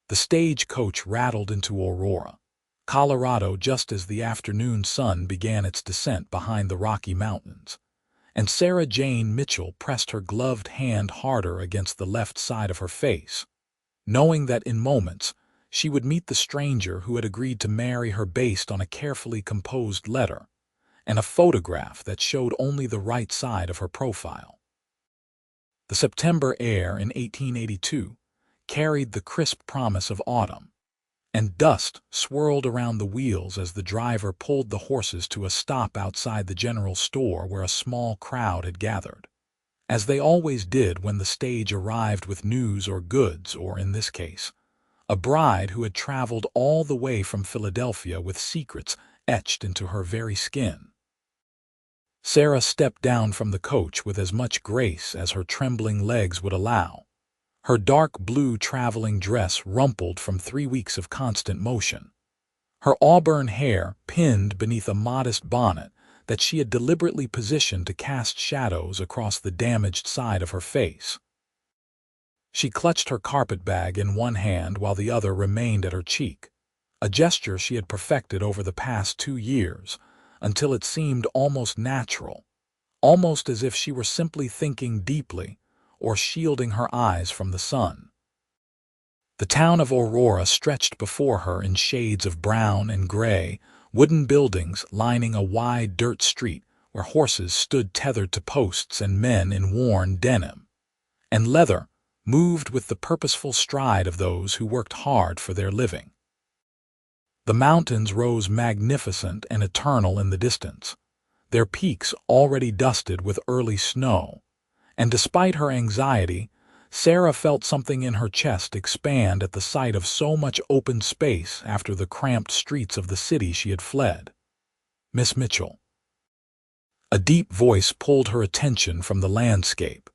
The stagecoach rattled into Aurora, Colorado, just as the afternoon sun began its descent behind the Rocky Mountains, and Sarah Jane Mitchell pressed her gloved hand harder against the left side of her face, knowing that in moments she would meet the stranger who had agreed to marry her based on a carefully composed letter and a photograph that showed only the right side of her profile. The September air in 1882 carried the crisp promise of autumn, and dust swirled around the wheels as the driver pulled the horses to a stop outside the general store where a small crowd had gathered, as they always did when the stage arrived with news or goods, or in this case, a bride who had traveled all the way from Philadelphia with secrets etched into her very skin. Sarah stepped down from the coach with as much grace as her trembling legs would allow, her dark blue traveling dress rumpled from 3 weeks of constant motion, her auburn hair pinned beneath a modest bonnet that she had deliberately positioned to cast shadows across the damaged side of her face. She clutched her carpetbag in one hand while the other remained at her cheek, a gesture she had perfected over the past 2 years until it seemed almost natural, almost as if she were simply thinking deeply or shielding her eyes from the sun. The town of Aurora stretched before her in shades of brown and gray, wooden buildings lining a wide dirt street where horses stood tethered to posts and men in worn denim and leather moved with the purposeful stride of those who worked hard for their living. The mountains rose magnificent and eternal in the distance, their peaks already dusted with early snow, and despite her anxiety, Sarah felt something in her chest expand at the sight of so much open space after the cramped streets of the city she had fled. "Miss Mitchell." A deep voice pulled her attention from the landscape,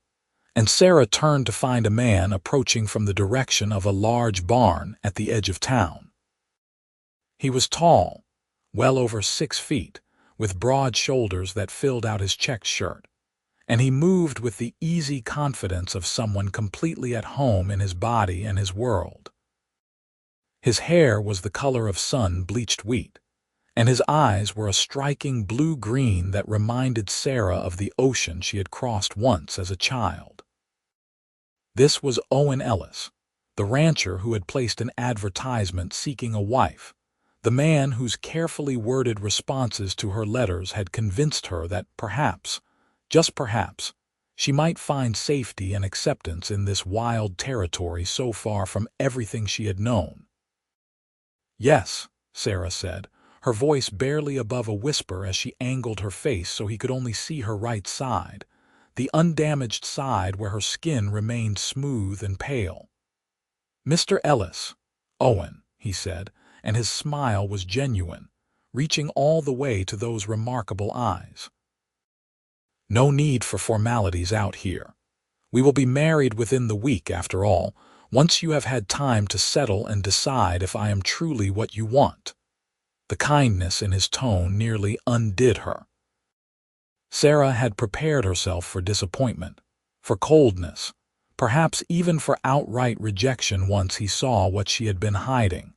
and Sarah turned to find a man approaching from the direction of a large barn at the edge of town. He was tall, well over 6 feet, with broad shoulders that filled out his checked shirt, and he moved with the easy confidence of someone completely at home in his body and his world. His hair was the color of sun-bleached wheat, and his eyes were a striking blue-green that reminded Sarah of the ocean she had crossed once as a child. This was Owen Ellis, the rancher who had placed an advertisement seeking a wife, the man whose carefully worded responses to her letters had convinced her that perhaps, just perhaps, she might find safety and acceptance in this wild territory so far from everything she had known. "Yes," Sarah said, her voice barely above a whisper as she angled her face so he could only see her right side, the undamaged side where her skin remained smooth and pale. "Mr. Ellis." "Owen," he said, and his smile was genuine, reaching all the way to those remarkable eyes. "No need for formalities out here. We will be married within the week, after all, once you have had time to settle and decide if I am truly what you want." The kindness in his tone nearly undid her. Sarah had prepared herself for disappointment, for coldness, perhaps even for outright rejection once he saw what she had been hiding.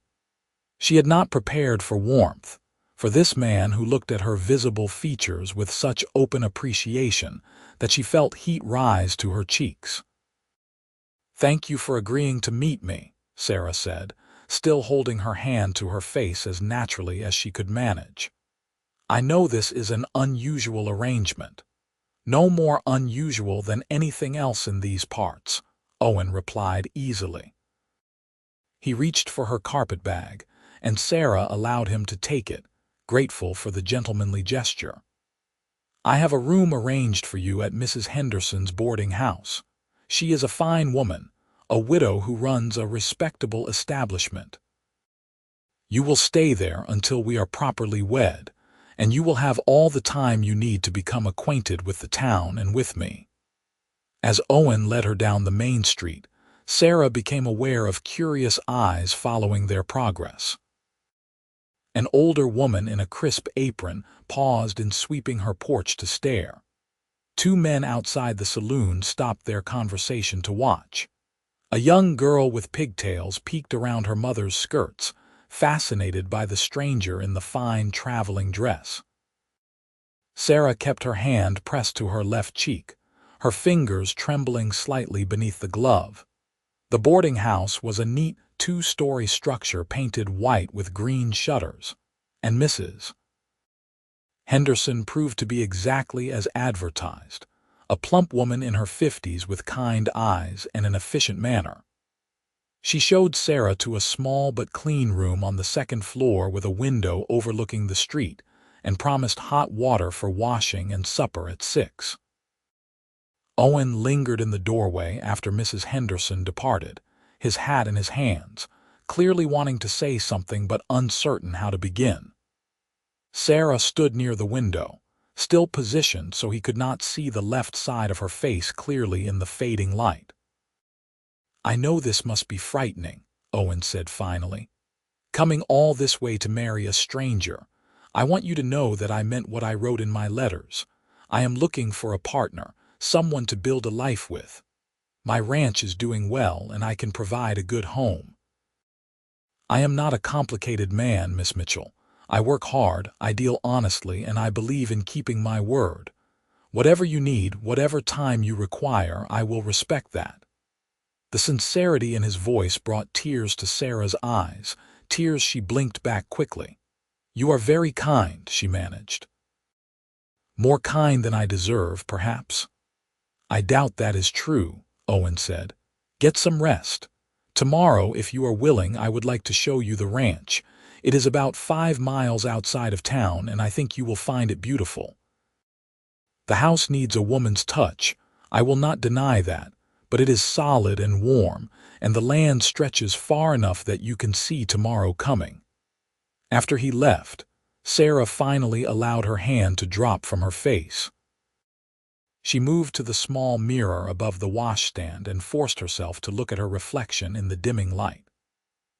She had not prepared for warmth, for this man who looked at her visible features with such open appreciation that she felt heat rise to her cheeks. "Thank you for agreeing to meet me," Sarah said, still holding her hand to her face as naturally as she could manage. "I know this is an unusual arrangement. No more unusual than anything else in these parts," Owen replied easily. He reached for her carpetbag, and Sarah allowed him to take it, grateful for the gentlemanly gesture. "I have a room arranged for you at Mrs. Henderson's boarding house. She is a fine woman, a widow who runs a respectable establishment. You will stay there until we are properly wed, and you will have all the time you need to become acquainted with the town and with me." As Owen led her down the main street, Sarah became aware of curious eyes following their progress. An older woman in a crisp apron paused in sweeping her porch to stare. 2 men outside the saloon stopped their conversation to watch. A young girl with pigtails peeked around her mother's skirts, fascinated by the stranger in the fine traveling dress. Sarah kept her hand pressed to her left cheek, her fingers trembling slightly beneath the glove. The boarding house was a neat two-story structure painted white with green shutters, and Mrs. Henderson proved to be exactly as advertised, a plump woman in her 50s with kind eyes and an efficient manner. She showed Sarah to a small but clean room on the second floor with a window overlooking the street, and promised hot water for washing and supper at 6. Owen lingered in the doorway after Mrs. Henderson departed, his hat in his hands, clearly wanting to say something but uncertain how to begin. Sarah stood near the window, still positioned so he could not see the left side of her face clearly in the fading light. "I know this must be frightening," Owen said finally. "Coming all this way to marry a stranger. I want you to know that I meant what I wrote in my letters. I am looking for a partner, someone to build a life with. My ranch is doing well and I can provide a good home. I am not a complicated man, Miss Mitchell. I work hard, I deal honestly, and I believe in keeping my word. Whatever you need, whatever time you require, I will respect that." The sincerity in his voice brought tears to Sarah's eyes, tears she blinked back quickly. "You are very kind," she managed. "More kind than I deserve, perhaps." "I doubt that is true," Owen said. "Get some rest. Tomorrow, if you are willing, I would like to show you the ranch. It is about 5 miles outside of town, and I think you will find it beautiful. The house needs a woman's touch, I will not deny that, but it is solid and warm, and the land stretches far enough that you can see tomorrow coming." After he left, Sarah finally allowed her hand to drop from her face. She moved to the small mirror above the washstand and forced herself to look at her reflection in the dimming light.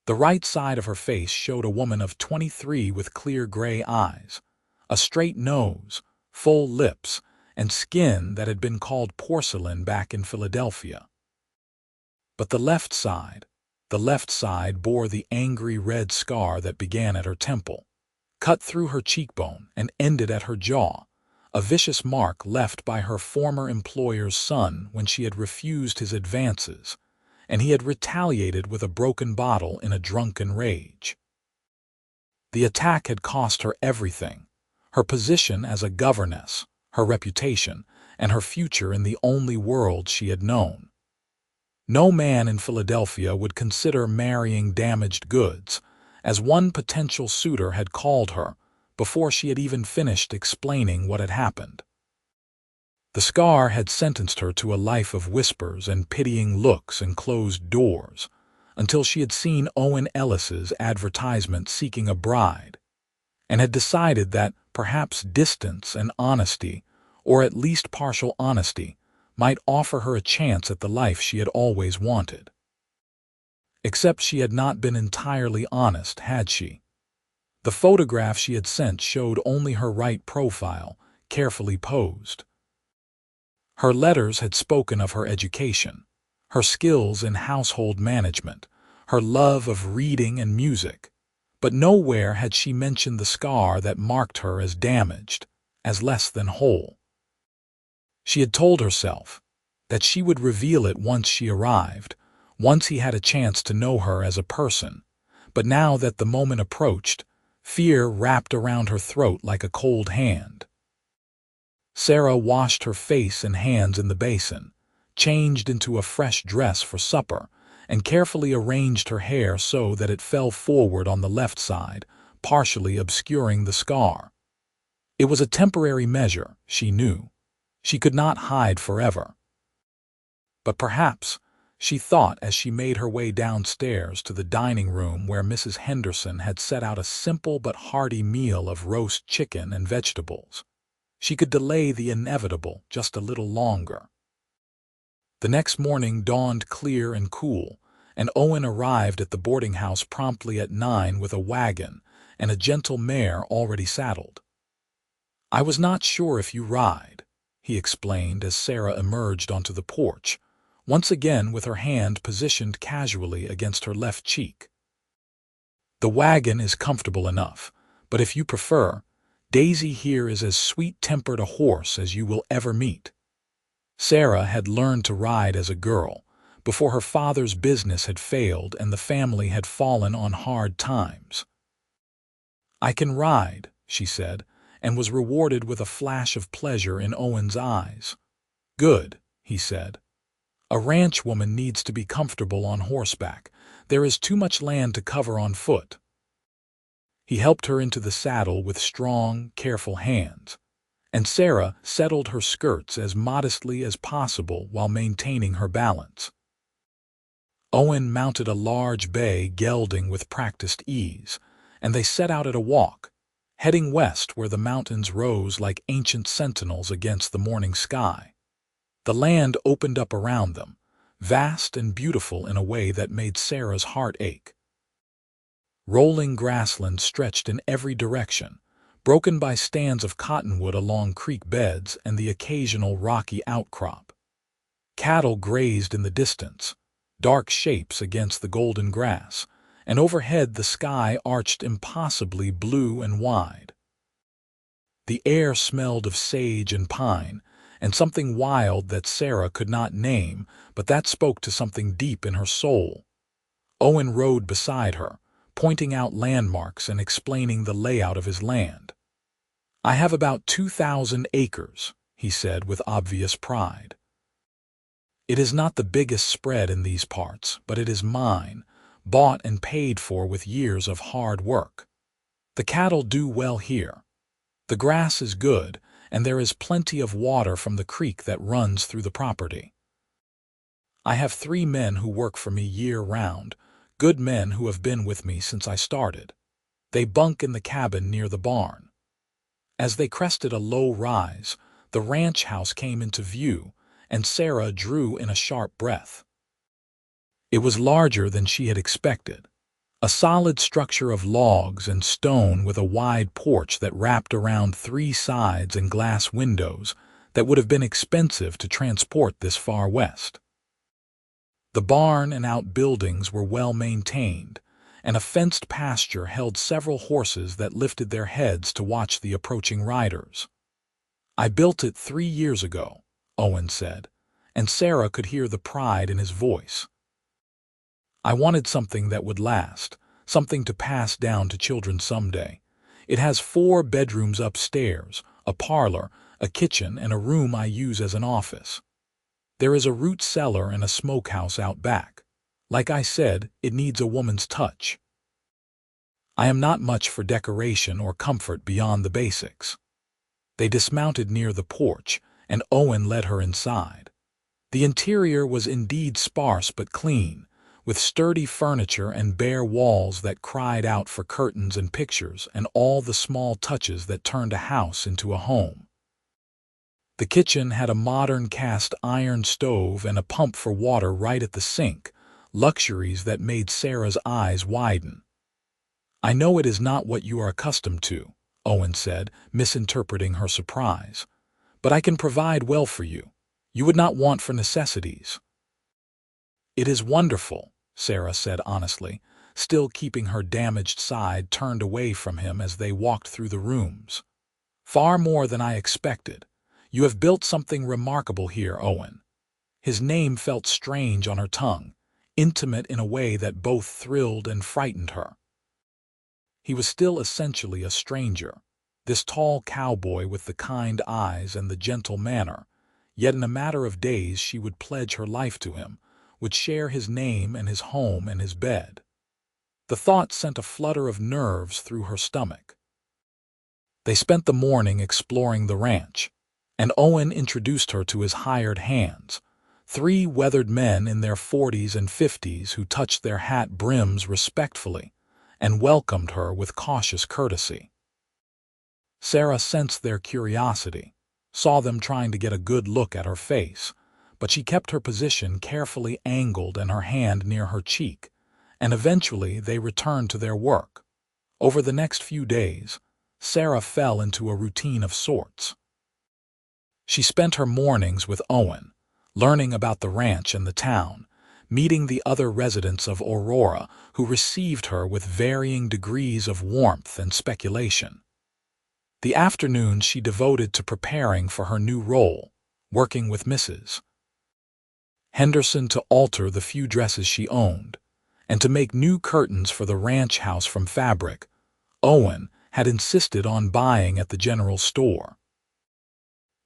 The right side of her face showed a woman of 23 with clear gray eyes, a straight nose, full lips, and skin that had been called porcelain back in Philadelphia. But the left side bore the angry red scar that began at her temple, cut through her cheekbone and ended at her jaw, a vicious mark left by her former employer's son when she had refused his advances, and he had retaliated with a broken bottle in a drunken rage. The attack had cost her everything, her position as a governess, her reputation, and her future in the only world she had known. No man in Philadelphia would consider marrying damaged goods, as one potential suitor had called her before she had even finished explaining what had happened. The scar had sentenced her to a life of whispers and pitying looks and closed doors, until she had seen Owen Ellis's advertisement seeking a bride, and had decided that perhaps distance and honesty, or at least partial honesty, might offer her a chance at the life she had always wanted. Except she had not been entirely honest, had she? The photograph she had sent showed only her right profile, carefully posed. Her letters had spoken of her education, her skills in household management, her love of reading and music, but nowhere had she mentioned the scar that marked her as damaged, as less than whole. She had told herself that she would reveal it once she arrived, once he had a chance to know her as a person, but now that the moment approached, fear wrapped around her throat like a cold hand. Sarah washed her face and hands in the basin, changed into a fresh dress for supper, and carefully arranged her hair so that it fell forward on the left side, partially obscuring the scar. It was a temporary measure, she knew. She could not hide forever. But perhaps, she thought as she made her way downstairs to the dining room where Mrs. Henderson had set out a simple but hearty meal of roast chicken and vegetables, she could delay the inevitable just a little longer. The next morning dawned clear and cool, and Owen arrived at the boarding house promptly at 9 with a wagon and a gentle mare already saddled. "I was not sure if you ride," he explained as Sarah emerged onto the porch, once again with her hand positioned casually against her left cheek. "The wagon is comfortable enough, but if you prefer, Daisy here is as sweet-tempered a horse as you will ever meet." Sarah had learned to ride as a girl, before her father's business had failed and the family had fallen on hard times. "I can ride," she said, and was rewarded with a flash of pleasure in Owen's eyes. "Good," he said. "A ranch woman needs to be comfortable on horseback. There is too much land to cover on foot." He helped her into the saddle with strong, careful hands, and Sarah settled her skirts as modestly as possible while maintaining her balance. Owen mounted a large bay gelding with practiced ease, and they set out at a walk, heading west where the mountains rose like ancient sentinels against the morning sky. The land opened up around them, vast and beautiful in a way that made Sarah's heart ache. Rolling grassland stretched in every direction, broken by stands of cottonwood along creek beds and the occasional rocky outcrop. Cattle grazed in the distance, dark shapes against the golden grass, and overhead the sky arched impossibly blue and wide. The air smelled of sage and pine, and something wild that Sarah could not name, but that spoke to something deep in her soul. Owen rode beside her, pointing out landmarks and explaining the layout of his land. "I have about 2,000 acres," he said with obvious pride. "It is not the biggest spread in these parts, but it is mine, bought and paid for with years of hard work. The cattle do well here. The grass is good, and there is plenty of water from the creek that runs through the property. I have 3 men who work for me year-round, good men who have been with me since I started. They bunk in the cabin near the barn." As they crested a low rise, the ranch house came into view, and Sarah drew in a sharp breath. It was larger than she had expected. A solid structure of logs and stone with a wide porch that wrapped around 3 sides and glass windows that would have been expensive to transport this far west. The barn and outbuildings were well maintained, and a fenced pasture held several horses that lifted their heads to watch the approaching riders. "I built it 3 years ago," Owen said, and Sarah could hear the pride in his voice. "I wanted something that would last, something to pass down to children someday. It has 4 bedrooms upstairs, a parlor, a kitchen, and a room I use as an office. There is a root cellar and a smokehouse out back. Like I said, it needs a woman's touch. I am not much for decoration or comfort beyond the basics." They dismounted near the porch, and Owen led her inside. The interior was indeed sparse but clean, with sturdy furniture and bare walls that cried out for curtains and pictures and all the small touches that turned a house into a home. The kitchen had a modern cast iron stove and a pump for water right at the sink, luxuries that made Sarah's eyes widen. "I know it is not what you are accustomed to," Owen said, misinterpreting her surprise, "but I can provide well for you. You would not want for necessities." "It is wonderful," Sarah said honestly, still keeping her damaged side turned away from him as they walked through the rooms. "Far more than I expected. You have built something remarkable here, Owen." His name felt strange on her tongue, intimate in a way that both thrilled and frightened her. He was still essentially a stranger, this tall cowboy with the kind eyes and the gentle manner, yet in a matter of days she would pledge her life to him, would share his name and his home and his bed. The thought sent a flutter of nerves through her stomach. They spent the morning exploring the ranch, and Owen introduced her to his hired hands, 3 weathered men in their 40s and 50s who touched their hat brims respectfully and welcomed her with cautious courtesy. Sarah sensed their curiosity, saw them trying to get a good look at her face, but she kept her position carefully angled and her hand near her cheek, and eventually they returned to their work. Over the next few days, Sarah fell into a routine of sorts. She spent her mornings with Owen, learning about the ranch and the town, meeting the other residents of Aurora who received her with varying degrees of warmth and speculation. The afternoons she devoted to preparing for her new role, working with Mrs. Henderson to alter the few dresses she owned, and to make new curtains for the ranch house from fabric Owen had insisted on buying at the general store.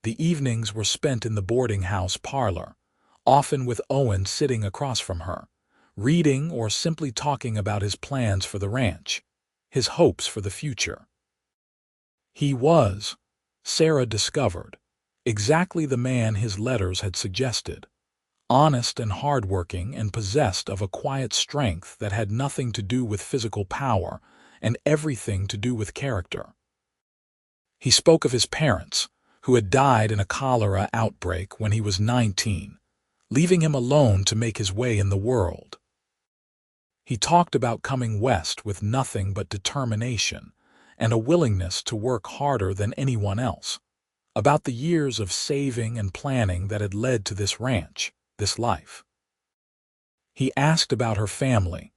The evenings were spent in the boarding house parlor, often with Owen sitting across from her, reading or simply talking about his plans for the ranch, his hopes for the future. He was, Sarah discovered, exactly the man his letters had suggested, honest and hardworking and possessed of a quiet strength that had nothing to do with physical power and everything to do with character. He spoke of his parents, who had died in a cholera outbreak when he was 19, leaving him alone to make his way in the world. He talked about coming west with nothing but determination and a willingness to work harder than anyone else, about the years of saving and planning that had led to this ranch, this life. He asked about her family,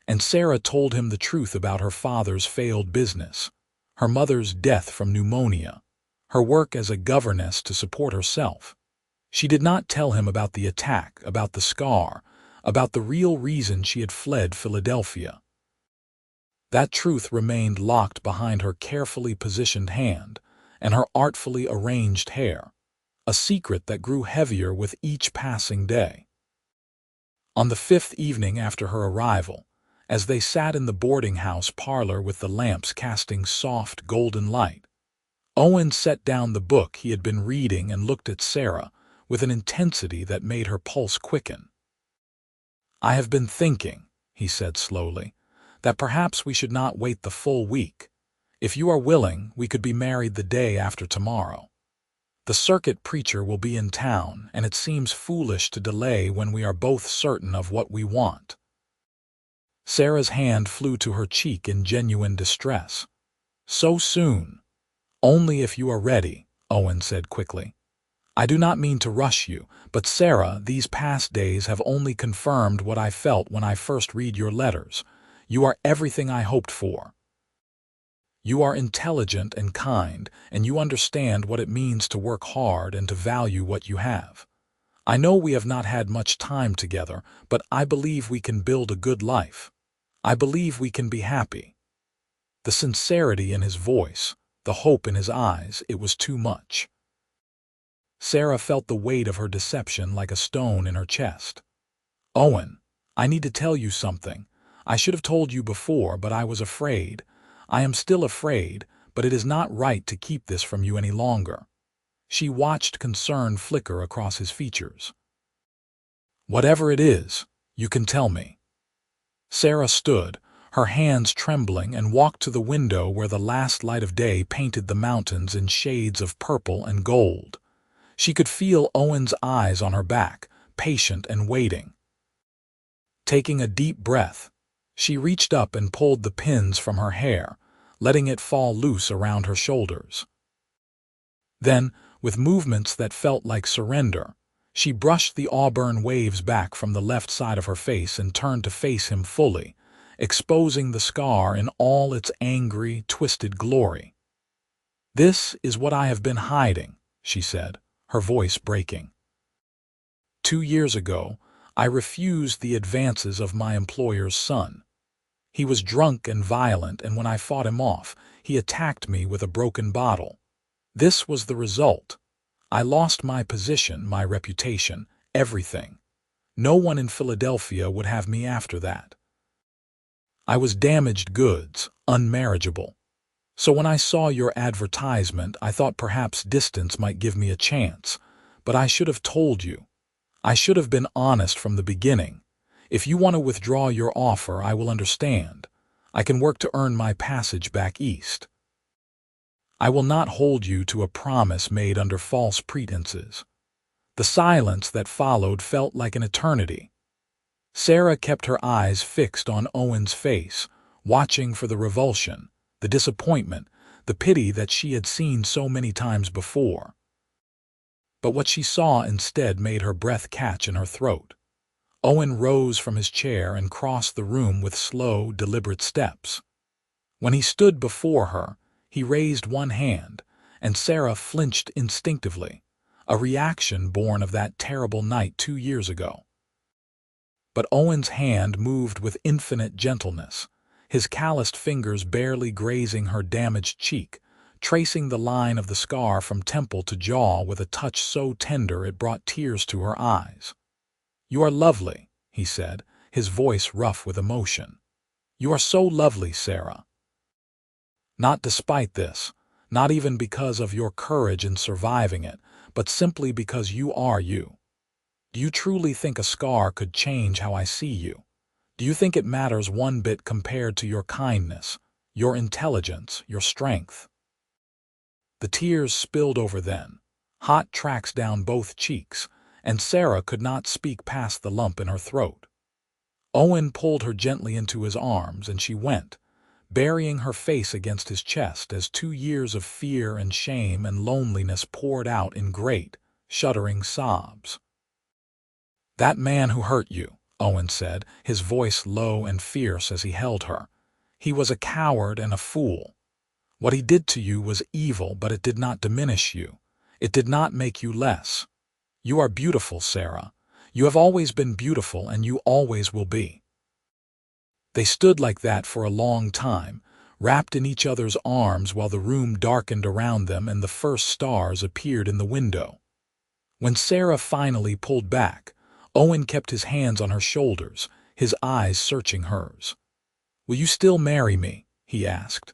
and Sarah told him the truth about her father's failed business, her mother's death from pneumonia, her work as a governess to support herself. She did not tell him about the attack, about the scar, about the real reason she had fled Philadelphia. That truth remained locked behind her carefully positioned hand and her artfully arranged hair, a secret that grew heavier with each passing day. On the 5th evening after her arrival, as they sat in the boarding house parlor with the lamps casting soft golden light, Owen set down the book he had been reading and looked at Sarah with an intensity that made her pulse quicken. "I have been thinking," he said slowly, "that perhaps we should not wait the full week. If you are willing, we could be married the day after tomorrow. The circuit preacher will be in town, and it seems foolish to delay when we are both certain of what we want." Sarah's hand flew to her cheek in genuine distress. "So soon?" "Only if you are ready," Owen said quickly. "I do not mean to rush you, but Sarah, these past days have only confirmed what I felt when I first read your letters. You are everything I hoped for. You are intelligent and kind, and you understand what it means to work hard and to value what you have. I know we have not had much time together, but I believe we can build a good life. I believe we can be happy." The sincerity in his voice, the hope in his eyes, it was too much. Sarah felt the weight of her deception like a stone in her chest. "Owen, I need to tell you something. I should have told you before, but I was afraid. I am still afraid, but it is not right to keep this from you any longer." She watched concern flicker across his features. "Whatever it is, you can tell me." Sarah stood, her hands trembling, and walked to the window where the last light of day painted the mountains in shades of purple and gold. She could feel Owen's eyes on her back, patient and waiting. Taking a deep breath, she reached up and pulled the pins from her hair, letting it fall loose around her shoulders. Then, with movements that felt like surrender, she brushed the auburn waves back from the left side of her face and turned to face him fully, exposing the scar in all its angry, twisted glory. "This is what I have been hiding," she said, her voice breaking. 2 years ago, I refused the advances of my employer's son. He was drunk and violent, and when I fought him off, he attacked me with a broken bottle. This was the result. I lost my position, my reputation, everything. No one in Philadelphia would have me after that. I was damaged goods, unmarriageable. So when I saw your advertisement, I thought perhaps distance might give me a chance, but I should have told you. I should have been honest from the beginning. If you want to withdraw your offer, I will understand. I can work to earn my passage back east. I will not hold you to a promise made under false pretenses." The silence that followed felt like an eternity. Sarah kept her eyes fixed on Owen's face, watching for the revulsion, the disappointment, the pity that she had seen so many times before. But what she saw instead made her breath catch in her throat. Owen rose from his chair and crossed the room with slow, deliberate steps. When he stood before her, he raised one hand, and Sarah flinched instinctively, a reaction born of that terrible night 2 years ago. But Owen's hand moved with infinite gentleness, his calloused fingers barely grazing her damaged cheek, tracing the line of the scar from temple to jaw with a touch so tender it brought tears to her eyes. "You are lovely," he said, his voice rough with emotion. "You are so lovely, Sarah. Not despite this, not even because of your courage in surviving it, but simply because you are you. Do you truly think a scar could change how I see you? Do you think it matters one bit compared to your kindness, your intelligence, your strength?" The tears spilled over then, hot tracks down both cheeks, and Sarah could not speak past the lump in her throat. Owen pulled her gently into his arms, and she went, burying her face against his chest as 2 years of fear and shame and loneliness poured out in great, shuddering sobs. "That man who hurt you," Owen said, his voice low and fierce as he held her, "he was a coward and a fool. What he did to you was evil, but it did not diminish you. It did not make you less. You are beautiful, Sarah. You have always been beautiful, and you always will be." They stood like that for a long time, wrapped in each other's arms while the room darkened around them and the first stars appeared in the window. When Sarah finally pulled back, Owen kept his hands on her shoulders, his eyes searching hers. "Will you still marry me?" he asked.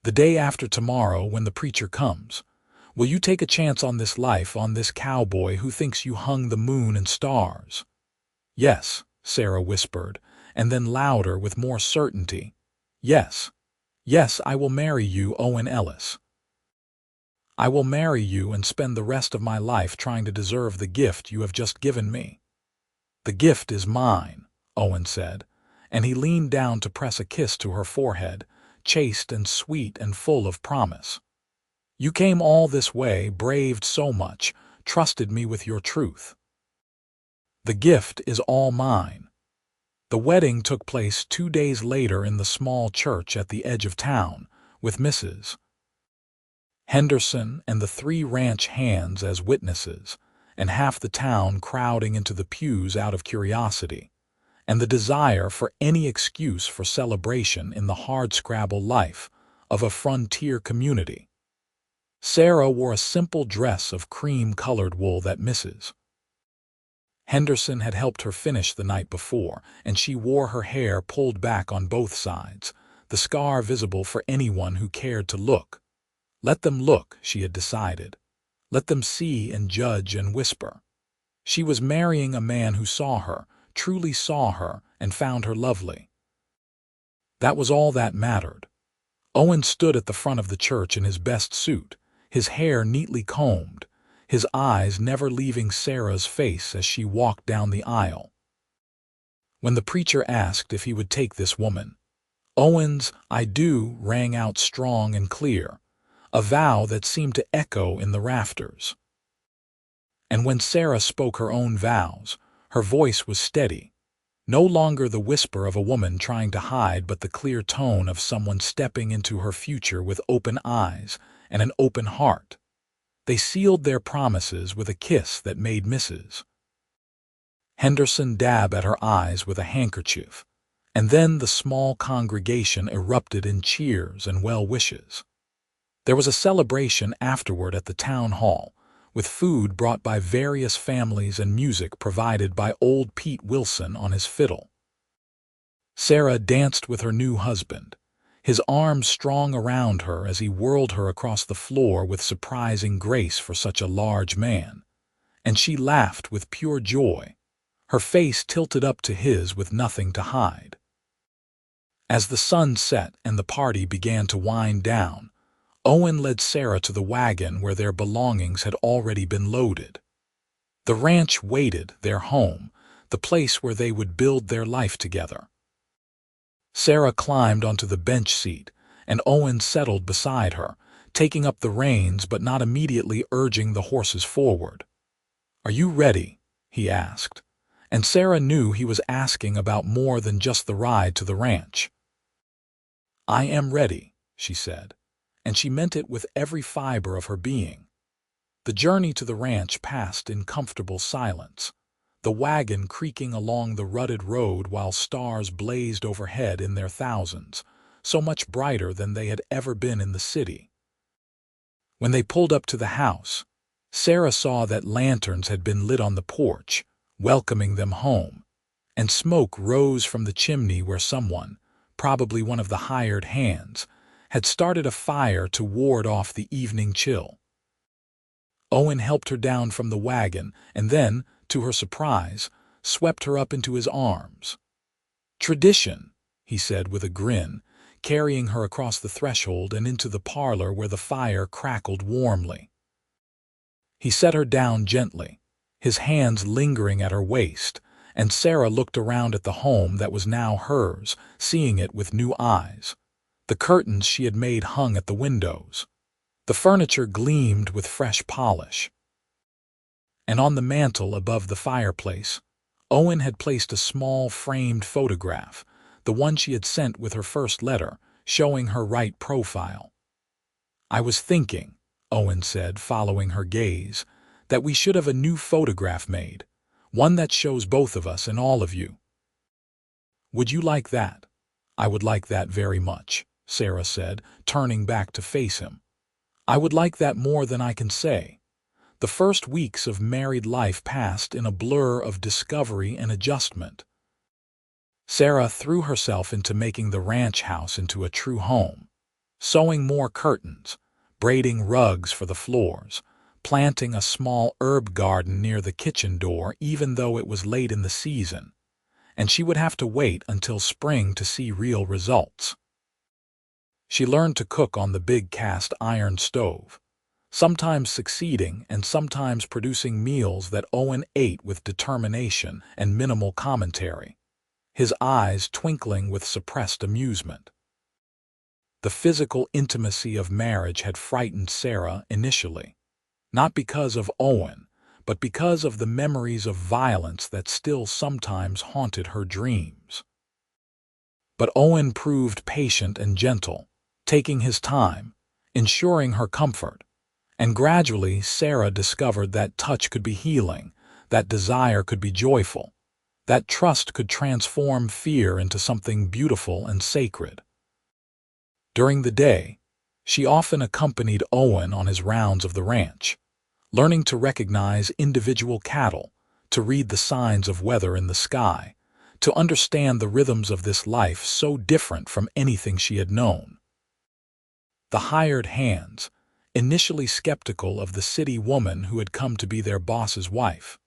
"The day after tomorrow, when the preacher comes. Will you take a chance on this life, on this cowboy who thinks you hung the moon and stars?" "Yes," Sarah whispered, and then louder with more certainty. "Yes, yes, I will marry you, Owen Ellis. I will marry you and spend the rest of my life trying to deserve the gift you have just given me." "The gift is mine," Owen said, and he leaned down to press a kiss to her forehead, chaste and sweet and full of promise. "You came all this way, braved so much, trusted me with your truth. The gift is all mine." The wedding took place 2 days later in the small church at the edge of town, with Mrs. Henderson and the 3 ranch hands as witnesses, and half the town crowding into the pews out of curiosity, and the desire for any excuse for celebration in the hardscrabble life of a frontier community. Sarah wore a simple dress of cream-colored wool that Mrs. Henderson had helped her finish the night before, and she wore her hair pulled back on both sides, the scar visible for anyone who cared to look. Let them look, she had decided. Let them see and judge and whisper. She was marrying a man who saw her, truly saw her, and found her lovely. That was all that mattered. Owen stood at the front of the church in his best suit, his hair neatly combed, his eyes never leaving Sarah's face as she walked down the aisle. When the preacher asked if he would take this woman, Owen's "I do" rang out strong and clear, a vow that seemed to echo in the rafters. And when Sarah spoke her own vows, her voice was steady, no longer the whisper of a woman trying to hide but the clear tone of someone stepping into her future with open eyes and an open heart. They sealed their promises with a kiss that made Mrs. Henderson dab at her eyes with a handkerchief, and then the small congregation erupted in cheers and well wishes. There was a celebration afterward at the town hall, with food brought by various families and music provided by old Pete Wilson on his fiddle. Sarah danced with her new husband, his arms strong around her as he whirled her across the floor with surprising grace for such a large man, and she laughed with pure joy, her face tilted up to his with nothing to hide. As the sun set and the party began to wind down, Owen led Sarah to the wagon where their belongings had already been loaded. The ranch waited, their home, the place where they would build their life together. Sarah climbed onto the bench seat, and Owen settled beside her, taking up the reins but not immediately urging the horses forward. "Are you ready?" he asked, and Sarah knew he was asking about more than just the ride to the ranch. "I am ready," she said, and she meant it with every fiber of her being. The journey to the ranch passed in comfortable silence, the wagon creaking along the rutted road while stars blazed overhead in their thousands, so much brighter than they had ever been in the city. When they pulled up to the house, Sarah saw that lanterns had been lit on the porch, welcoming them home, and smoke rose from the chimney where someone, probably one of the hired hands, had started a fire to ward off the evening chill. Owen helped her down from the wagon and then, to her surprise, swept her up into his arms. "Tradition," he said with a grin, carrying her across the threshold and into the parlor where the fire crackled warmly. He set her down gently, his hands lingering at her waist, and Sarah looked around at the home that was now hers, seeing it with new eyes. The curtains she had made hung at the windows. The furniture gleamed with fresh polish. And on the mantel above the fireplace, Owen had placed a small framed photograph, the one she had sent with her first letter, showing her right profile. "I was thinking," Owen said, following her gaze, "that we should have a new photograph made, one that shows both of us and all of you." "Would you like that?" "I would like that very much," Sarah said, turning back to face him. "I would like that more than I can say." The first weeks of married life passed in a blur of discovery and adjustment. Sarah threw herself into making the ranch house into a true home, sewing more curtains, braiding rugs for the floors, planting a small herb garden near the kitchen door even though it was late in the season, and she would have to wait until spring to see real results. She learned to cook on the big cast iron stove, sometimes succeeding and sometimes producing meals that Owen ate with determination and minimal commentary, his eyes twinkling with suppressed amusement. The physical intimacy of marriage had frightened Sarah initially, not because of Owen, but because of the memories of violence that still sometimes haunted her dreams. But Owen proved patient and gentle, taking his time, ensuring her comfort, and gradually Sarah discovered that touch could be healing, that desire could be joyful, that trust could transform fear into something beautiful and sacred. During the day, she often accompanied Owen on his rounds of the ranch, learning to recognize individual cattle, to read the signs of weather in the sky, to understand the rhythms of this life so different from anything she had known. The hired hands, initially skeptical of the city woman who had come to be their boss's wife,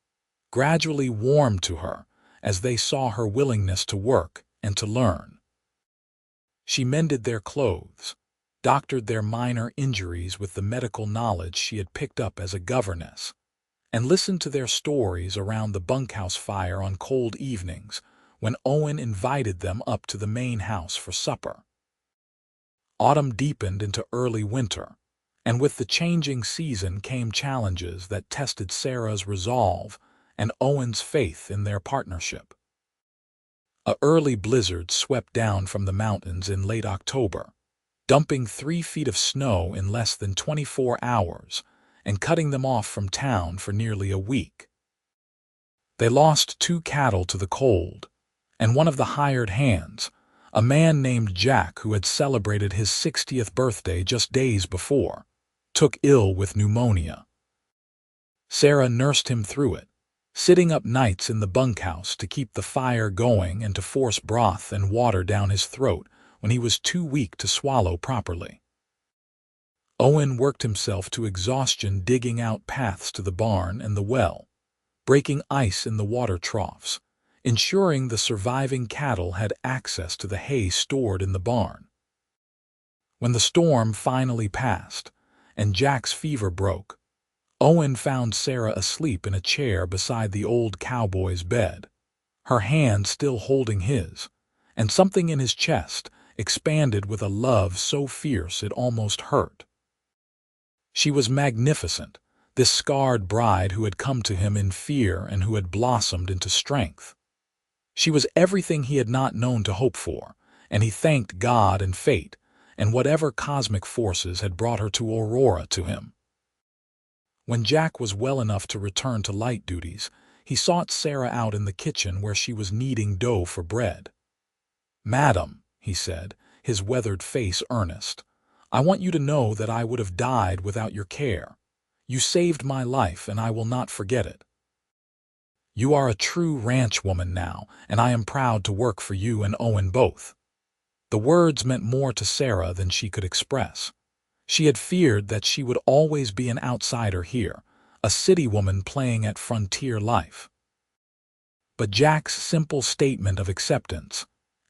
gradually warmed to her as they saw her willingness to work and to learn. She mended their clothes, doctored their minor injuries with the medical knowledge she had picked up as a governess, and listened to their stories around the bunkhouse fire on cold evenings when Owen invited them up to the main house for supper. Autumn deepened into early winter, and with the changing season came challenges that tested Sarah's resolve and Owen's faith in their partnership. A early blizzard swept down from the mountains in late October, dumping 3 feet of snow in less than 24 hours and cutting them off from town for nearly a week. They lost 2 cattle to the cold, and one of the hired hands, a man named Jack who had celebrated his 60th birthday just days before, took ill with pneumonia. Sarah nursed him through it, sitting up nights in the bunkhouse to keep the fire going and to force broth and water down his throat when he was too weak to swallow properly. Owen worked himself to exhaustion digging out paths to the barn and the well, breaking ice in the water troughs, ensuring the surviving cattle had access to the hay stored in the barn. When the storm finally passed and Jack's fever broke, Owen found Sarah asleep in a chair beside the old cowboy's bed, her hand still holding his, and something in his chest expanded with a love so fierce it almost hurt. She was magnificent, this scarred bride who had come to him in fear and who had blossomed into strength. She was everything he had not known to hope for, and he thanked God and fate, and whatever cosmic forces had brought her to Aurora to him. When Jack was well enough to return to light duties, he sought Sarah out in the kitchen where she was kneading dough for bread. "Madam," he said, his weathered face earnest, "I want you to know that I would have died without your care. You saved my life, and I will not forget it. You are a true ranch woman now, and I am proud to work for you and Owen both." The words meant more to Sarah than she could express. She had feared that she would always be an outsider here, a city woman playing at frontier life. But Jack's simple statement of acceptance,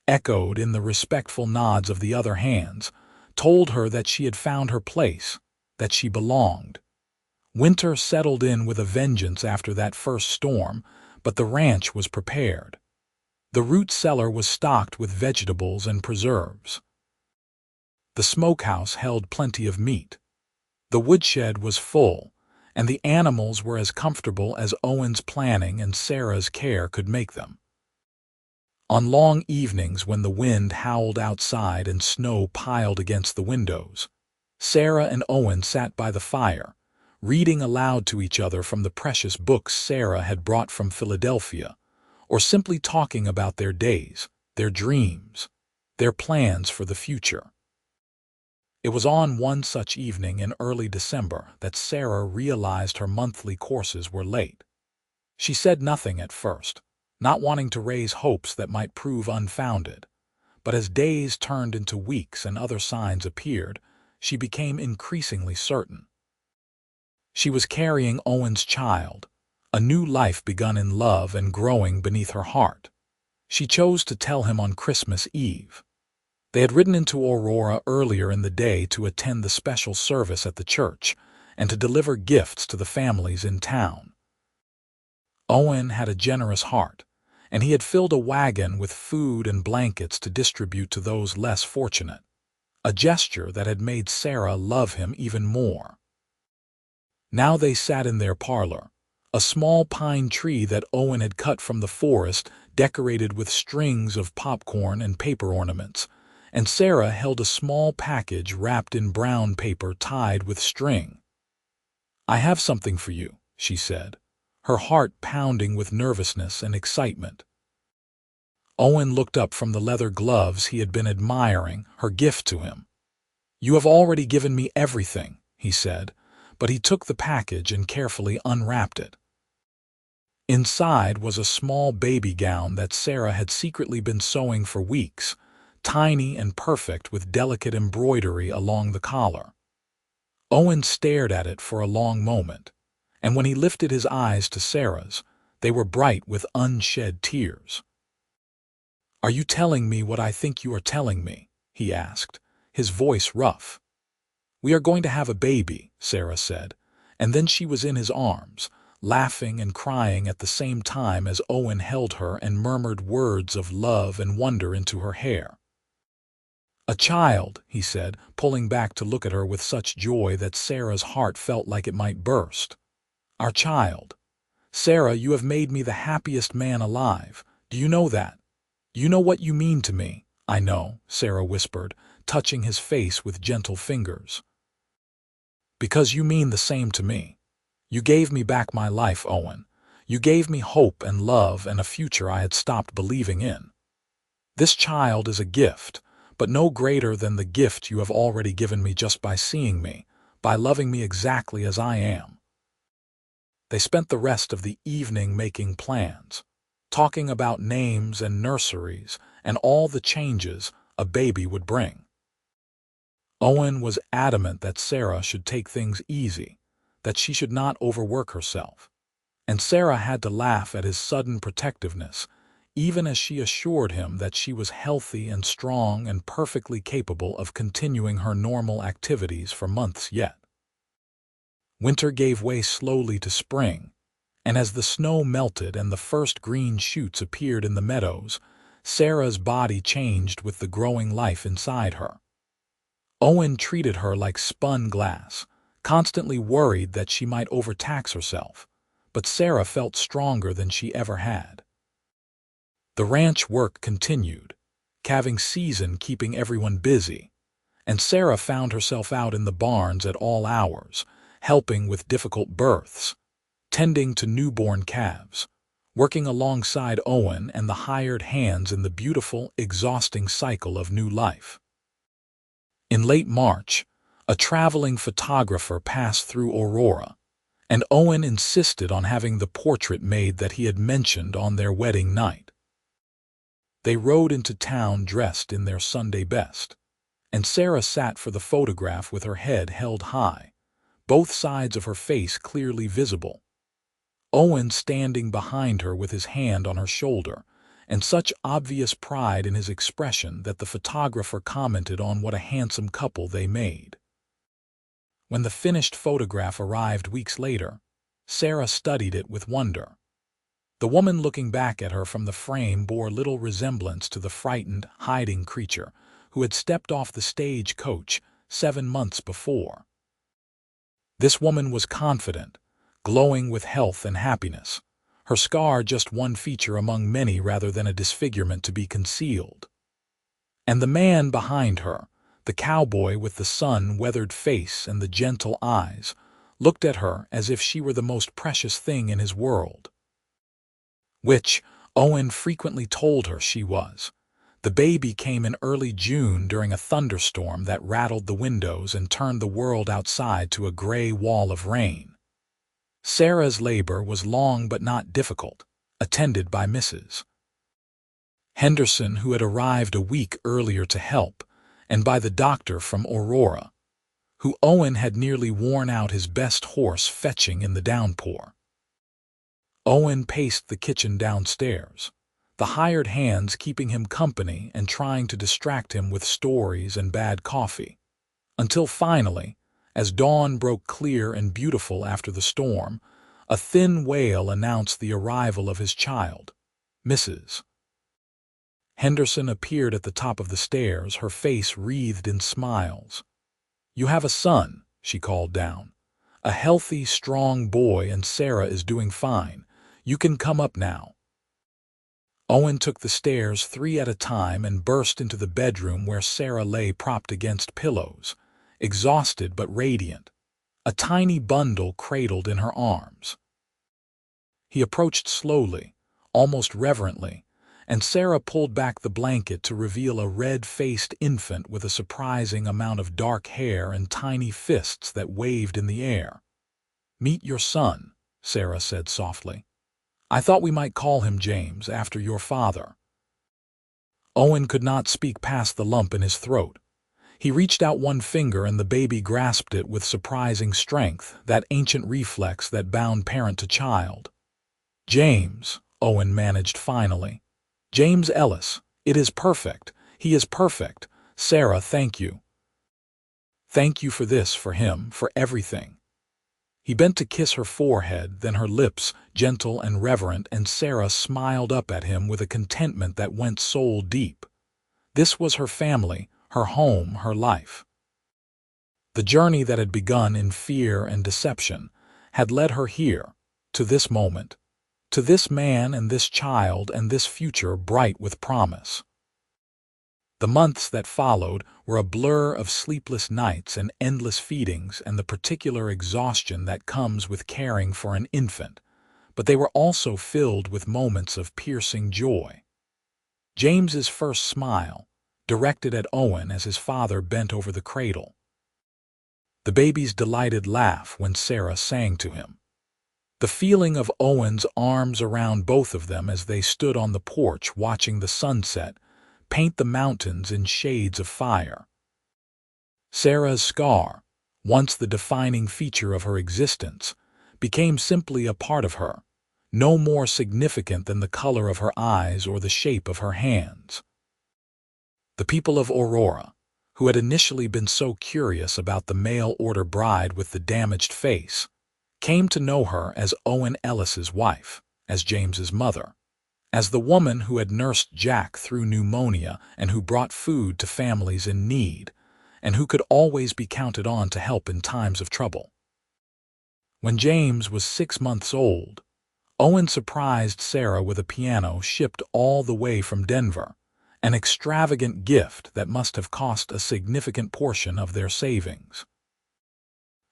echoed in the respectful nods of the other hands, told her that she had found her place, that she belonged. Winter settled in with a vengeance after that first storm, but the ranch was prepared. The root cellar was stocked with vegetables and preserves. The smokehouse held plenty of meat. The woodshed was full, and the animals were as comfortable as Owen's planning and Sarah's care could make them. On long evenings when the wind howled outside and snow piled against the windows, Sarah and Owen sat by the fire, reading aloud to each other from the precious books Sarah had brought from Philadelphia, or simply talking about their days, their dreams, their plans for the future. It was on one such evening in early December that Sarah realized her monthly courses were late. She said nothing at first, not wanting to raise hopes that might prove unfounded, but as days turned into weeks and other signs appeared, she became increasingly certain. She was carrying Owen's child, a new life begun in love and growing beneath her heart. She chose to tell him on Christmas Eve. They had ridden into Aurora earlier in the day to attend the special service at the church and to deliver gifts to the families in town. Owen had a generous heart, and he had filled a wagon with food and blankets to distribute to those less fortunate, a gesture that had made Sarah love him even more. Now they sat in their parlor, a small pine tree that Owen had cut from the forest decorated with strings of popcorn and paper ornaments, and Sarah held a small package wrapped in brown paper tied with string. "I have something for you," she said, her heart pounding with nervousness and excitement. Owen looked up from the leather gloves he had been admiring, her gift to him. "You have already given me everything," he said, but he took the package and carefully unwrapped it. Inside was a small baby gown that Sarah had secretly been sewing for weeks, tiny and perfect with delicate embroidery along the collar. Owen stared at it for a long moment, and when he lifted his eyes to Sarah's, they were bright with unshed tears. "Are you telling me what I think you are telling me?" he asked, his voice rough. "We are going to have a baby," Sarah said, and then she was in his arms, laughing and crying at the same time as Owen held her and murmured words of love and wonder into her hair. "A child," he said, pulling back to look at her with such joy that Sarah's heart felt like it might burst. "Our child. Sarah, you have made me the happiest man alive. Do you know that? Do you know what you mean to me?" "I know," Sarah whispered, touching his face with gentle fingers. "Because you mean the same to me. You gave me back my life, Owen. You gave me hope and love and a future I had stopped believing in. This child is a gift, but no greater than the gift you have already given me just by seeing me, by loving me exactly as I am." They spent the rest of the evening making plans, talking about names and nurseries and all the changes a baby would bring. Owen was adamant that Sarah should take things easy, that she should not overwork herself, and Sarah had to laugh at his sudden protectiveness, even as she assured him that she was healthy and strong and perfectly capable of continuing her normal activities for months yet. Winter gave way slowly to spring, and as the snow melted and the first green shoots appeared in the meadows, Sarah's body changed with the growing life inside her. Owen treated her like spun glass, constantly worried that she might overtax herself, but Sarah felt stronger than she ever had. The ranch work continued, calving season keeping everyone busy, and Sarah found herself out in the barns at all hours, helping with difficult births, tending to newborn calves, working alongside Owen and the hired hands in the beautiful, exhausting cycle of new life. In late March, a traveling photographer passed through Aurora, and Owen insisted on having the portrait made that he had mentioned on their wedding night. They rode into town dressed in their Sunday best, and Sarah sat for the photograph with her head held high, both sides of her face clearly visible. Owen standing behind her with his hand on her shoulder, and such obvious pride in his expression that the photographer commented on what a handsome couple they made. When the finished photograph arrived weeks later, Sarah studied it with wonder. The woman looking back at her from the frame bore little resemblance to the frightened, hiding creature who had stepped off the stage coach 7 months before. This woman was confident, glowing with health and happiness, her scar just one feature among many rather than a disfigurement to be concealed. And the man behind her, the cowboy with the sun-weathered face and the gentle eyes, looked at her as if she were the most precious thing in his world. Which, Owen frequently told her she was. The baby came in early June during a thunderstorm that rattled the windows and turned the world outside to a gray wall of rain. Sarah's labor was long but not difficult, attended by Mrs. Henderson, who had arrived a week earlier to help, and by the doctor from Aurora, who Owen had nearly worn out his best horse fetching in the downpour. Owen paced the kitchen downstairs, the hired hands keeping him company and trying to distract him with stories and bad coffee, until finally, as dawn broke clear and beautiful after the storm, a thin wail announced the arrival of his child. Mrs. Henderson appeared at the top of the stairs, her face wreathed in smiles. "You have a son," she called down. "A healthy, strong boy, and Sarah is doing fine. You can come up now." Owen took the stairs 3 at a time and burst into the bedroom where Sarah lay propped against pillows, exhausted but radiant, a tiny bundle cradled in her arms. He approached slowly, almost reverently, and Sarah pulled back the blanket to reveal a red-faced infant with a surprising amount of dark hair and tiny fists that waved in the air. "Meet your son," Sarah said softly. "I thought we might call him James, after your father." Owen could not speak past the lump in his throat. He reached out one finger and the baby grasped it with surprising strength, that ancient reflex that bound parent to child. "James," Owen managed finally. "James Ellis. It is perfect. He is perfect. Sarah, thank you. Thank you for this, for him, for everything." He bent to kiss her forehead, then her lips, gentle and reverent, and Sarah smiled up at him with a contentment that went soul deep. This was her family, her home, her life. The journey that had begun in fear and deception had led her here, to this moment, to this man and this child and this future bright with promise. The months that followed were a blur of sleepless nights and endless feedings and the particular exhaustion that comes with caring for an infant, but they were also filled with moments of piercing joy. James's first smile, directed at Owen as his father bent over the cradle. The baby's delighted laugh when Sarah sang to him. The feeling of Owen's arms around both of them as they stood on the porch watching the sunset paint the mountains in shades of fire. Sarah's scar, once the defining feature of her existence, became simply a part of her, no more significant than the color of her eyes or the shape of her hands. The people of Aurora, who had initially been so curious about the mail-order bride with the damaged face, came to know her as Owen Ellis's wife, as James's mother, as the woman who had nursed Jack through pneumonia and who brought food to families in need, and who could always be counted on to help in times of trouble. When James was 6 months old, Owen surprised Sarah with a piano shipped all the way from Denver, an extravagant gift that must have cost a significant portion of their savings.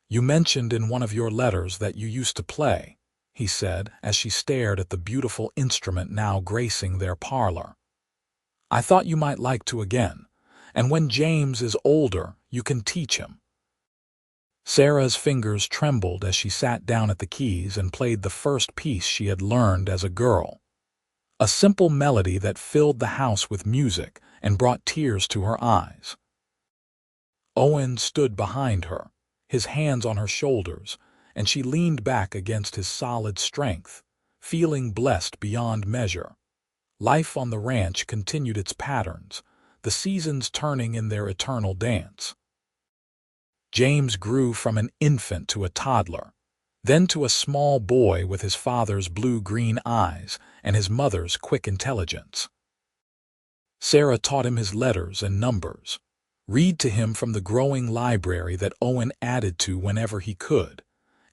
"You mentioned in one of your letters that you used to play," he said as she stared at the beautiful instrument now gracing their parlor. "I thought you might like to again, and when James is older, you can teach him." Sarah's fingers trembled as she sat down at the keys and played the first piece she had learned as a girl. A simple melody that filled the house with music and brought tears to her eyes. Owen stood behind her, his hands on her shoulders, and she leaned back against his solid strength, feeling blessed beyond measure. Life on the ranch continued its patterns, the seasons turning in their eternal dance. James grew from an infant to a toddler, then to a small boy with his father's blue-green eyes and his mother's quick intelligence. Sarah taught him his letters and numbers, read to him from the growing library that Owen added to whenever he could,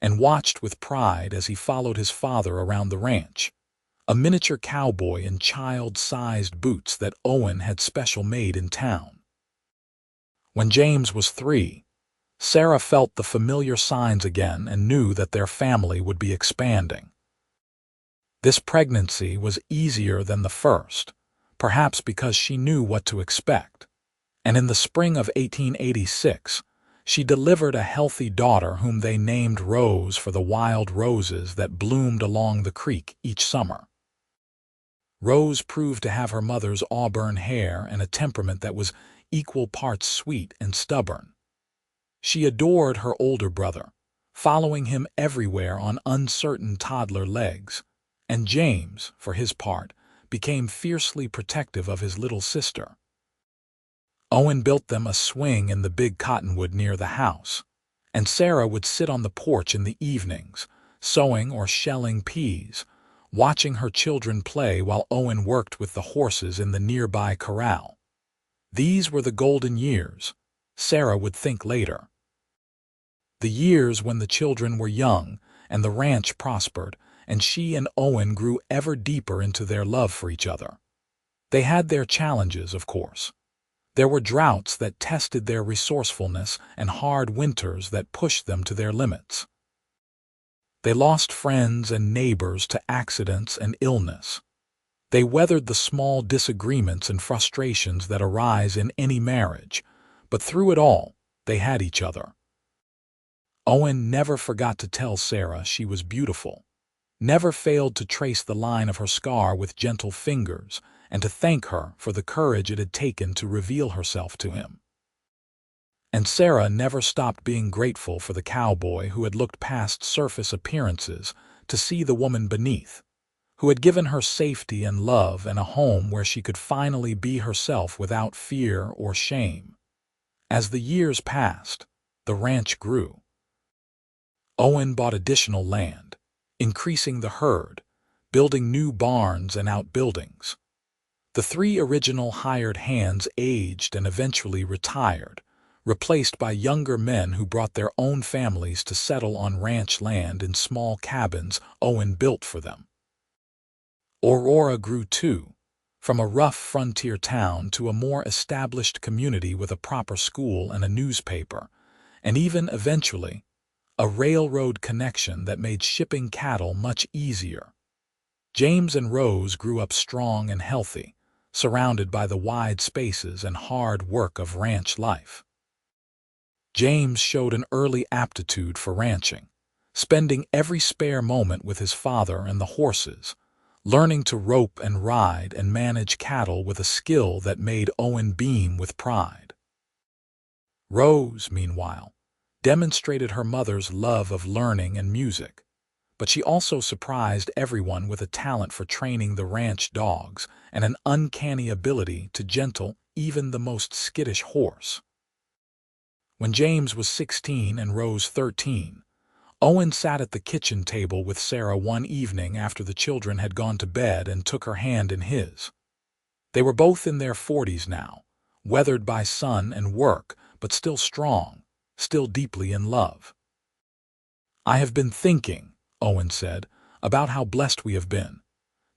and watched with pride as he followed his father around the ranch, a miniature cowboy in child-sized boots that Owen had special made in town. When James was 3, Sarah felt the familiar signs again and knew that their family would be expanding. This pregnancy was easier than the first, perhaps because she knew what to expect, and in the spring of 1886, she delivered a healthy daughter whom they named Rose for the wild roses that bloomed along the creek each summer. Rose proved to have her mother's auburn hair and a temperament that was equal parts sweet and stubborn. She adored her older brother, following him everywhere on uncertain toddler legs, and James, for his part, became fiercely protective of his little sister. Owen built them a swing in the big cottonwood near the house, and Sarah would sit on the porch in the evenings, sewing or shelling peas, watching her children play while Owen worked with the horses in the nearby corral. These were the golden years, Sarah would think later. The years when the children were young and the ranch prospered, and she and Owen grew ever deeper into their love for each other. They had their challenges, of course. There were droughts that tested their resourcefulness and hard winters that pushed them to their limits. They lost friends and neighbors to accidents and illness. They weathered the small disagreements and frustrations that arise in any marriage, but through it all, they had each other. Owen never forgot to tell Sarah she was beautiful, never failed to trace the line of her scar with gentle fingers, and to thank her for the courage it had taken to reveal herself to him. And Sarah never stopped being grateful for the cowboy who had looked past surface appearances to see the woman beneath, who had given her safety and love and a home where she could finally be herself without fear or shame. As the years passed, the ranch grew. Owen bought additional land, increasing the herd, building new barns and outbuildings. The 3 original hired hands aged and eventually retired, replaced by younger men who brought their own families to settle on ranch land in small cabins Owen built for them. Aurora grew too, from a rough frontier town to a more established community with a proper school and a newspaper, and even, eventually, a railroad connection that made shipping cattle much easier. James and Rose grew up strong and healthy, surrounded by the wide spaces and hard work of ranch life. James showed an early aptitude for ranching, spending every spare moment with his father and the horses, learning to rope and ride and manage cattle with a skill that made Owen beam with pride. Rose, meanwhile, demonstrated her mother's love of learning and music, but she also surprised everyone with a talent for training the ranch dogs and an uncanny ability to gentle even the most skittish horse. When James was 16 and Rose 13, Owen sat at the kitchen table with Sarah one evening after the children had gone to bed and took her hand in his. They were both in their 40s now, weathered by sun and work, but still strong, still deeply in love. "I have been thinking," Owen said, "about how blessed we have been.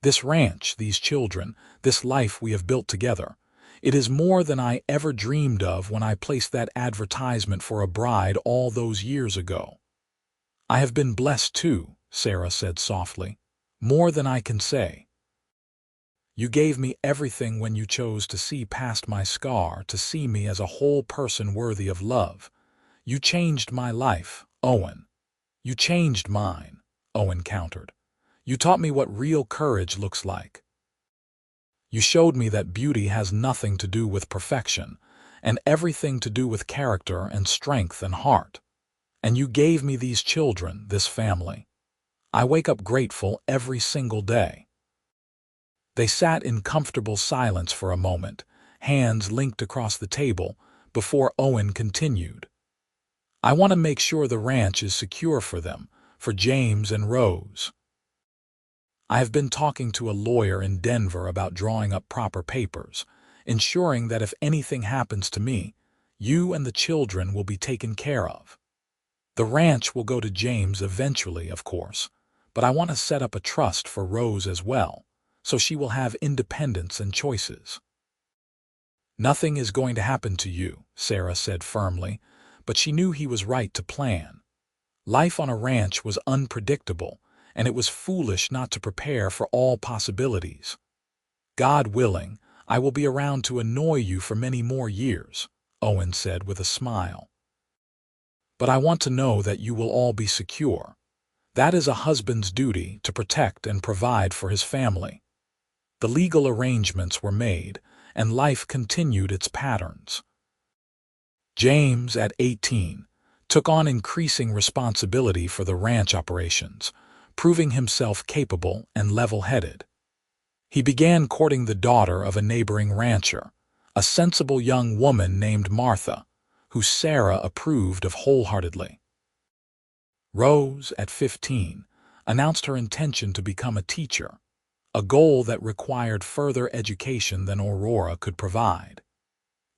This ranch, these children, this life we have built together. It is more than I ever dreamed of when I placed that advertisement for a bride all those years ago." "I have been blessed too," Sarah said softly, "more than I can say. You gave me everything when you chose to see past my scar, to see me as a whole person worthy of love. You changed my life, Owen." "You changed mine," Owen countered. "You taught me what real courage looks like. You showed me that beauty has nothing to do with perfection, and everything to do with character and strength and heart. And you gave me these children, this family. I wake up grateful every single day." They sat in comfortable silence for a moment, hands linked across the table, before Owen continued. "I want to make sure the ranch is secure for them, for James and Rose. I have been talking to a lawyer in Denver about drawing up proper papers, ensuring that if anything happens to me, you and the children will be taken care of. The ranch will go to James eventually, of course, but I want to set up a trust for Rose as well, so she will have independence and choices." "Nothing is going to happen to you," Sarah said firmly, but she knew he was right to plan. Life on a ranch was unpredictable, and it was foolish not to prepare for all possibilities. "God willing, I will be around to annoy you for many more years," Owen said with a smile. "But I want to know that you will all be secure. That is a husband's duty, to protect and provide for his family." The legal arrangements were made, and life continued its patterns. James, at 18, took on increasing responsibility for the ranch operations, proving himself capable and level-headed. He began courting the daughter of a neighboring rancher, a sensible young woman named Martha, who Sarah approved of wholeheartedly. Rose, at 15, announced her intention to become a teacher, a goal that required further education than Aurora could provide.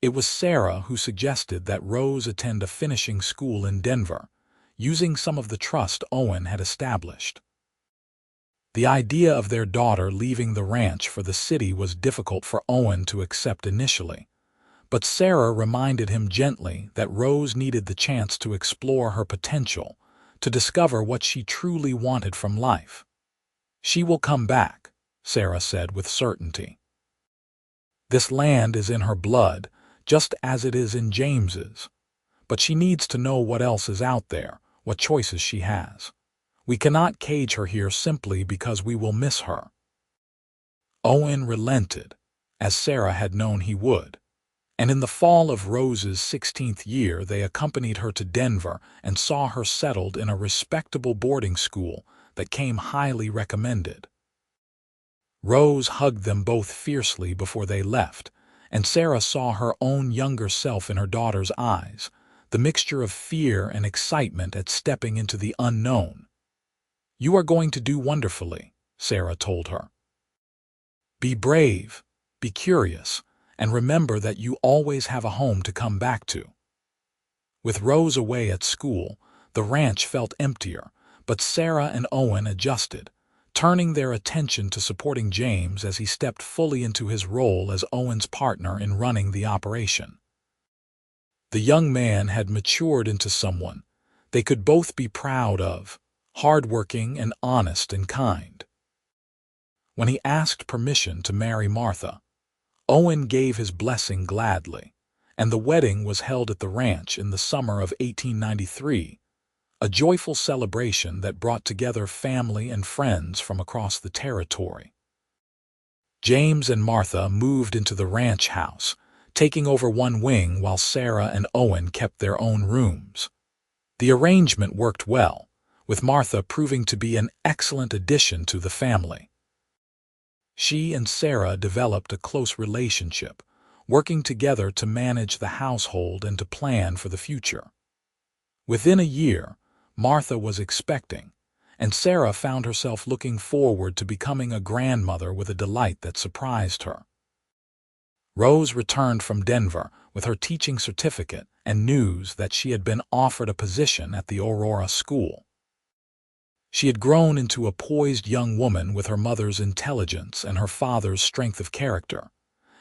It was Sarah who suggested that Rose attend a finishing school in Denver, using some of the trust Owen had established. The idea of their daughter leaving the ranch for the city was difficult for Owen to accept initially, but Sarah reminded him gently that Rose needed the chance to explore her potential, to discover what she truly wanted from life. "She will come back," Sarah said with certainty. "This land is in her blood, just as it is in James's. But she needs to know what else is out there, what choices she has. We cannot cage her here simply because we will miss her." Owen relented, as Sarah had known he would, and in the fall of Rose's 16th year they accompanied her to Denver and saw her settled in a respectable boarding school that came highly recommended. Rose hugged them both fiercely before they left, and Sarah saw her own younger self in her daughter's eyes, the mixture of fear and excitement at stepping into the unknown. "You are going to do wonderfully," Sarah told her. "Be brave, be curious, and remember that you always have a home to come back to." With Rose away at school, the ranch felt emptier, but Sarah and Owen adjusted, turning their attention to supporting James as he stepped fully into his role as Owen's partner in running the operation. The young man had matured into someone they could both be proud of, hardworking and honest and kind. When he asked permission to marry Martha, Owen gave his blessing gladly, and the wedding was held at the ranch in the summer of 1893, a joyful celebration that brought together family and friends from across the territory. James and Martha moved into the ranch house, taking over one wing while Sarah and Owen kept their own rooms. The arrangement worked well, with Martha proving to be an excellent addition to the family. She and Sarah developed a close relationship, working together to manage the household and to plan for the future. Within a year, Martha was expecting, and Sarah found herself looking forward to becoming a grandmother with a delight that surprised her. Rose returned from Denver with her teaching certificate and news that she had been offered a position at the Aurora school. She had grown into a poised young woman with her mother's intelligence and her father's strength of character,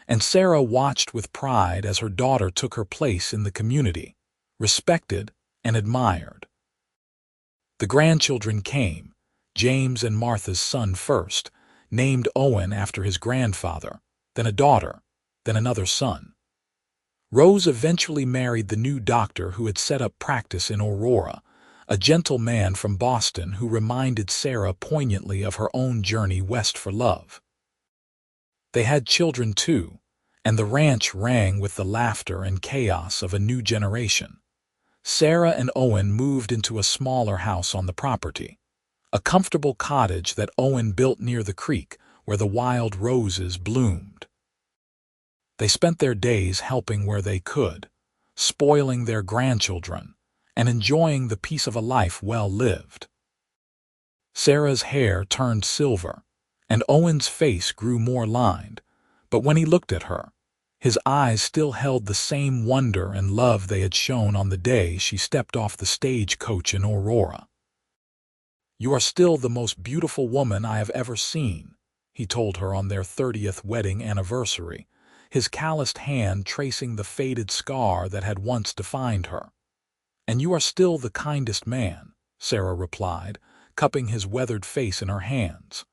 and Sarah watched with pride as her daughter took her place in the community, respected and admired. The grandchildren came, James and Martha's son first, named Owen after his grandfather, then a daughter, then another son. Rose eventually married the new doctor who had set up practice in Aurora, a gentle man from Boston who reminded Sarah poignantly of her own journey west for love. They had children too, and the ranch rang with the laughter and chaos of a new generation. Sarah and Owen moved into a smaller house on the property, a comfortable cottage that Owen built near the creek where the wild roses bloomed. They spent their days helping where they could, spoiling their grandchildren, and enjoying the peace of a life well lived. Sarah's hair turned silver, and Owen's face grew more lined, but when he looked at her, his eyes still held the same wonder and love they had shown on the day she stepped off the stagecoach in Aurora. "You are still the most beautiful woman I have ever seen," he told her on their 30th wedding anniversary, his calloused hand tracing the faded scar that had once defined her. "And you are still the kindest man," Sarah replied, cupping his weathered face in her hands.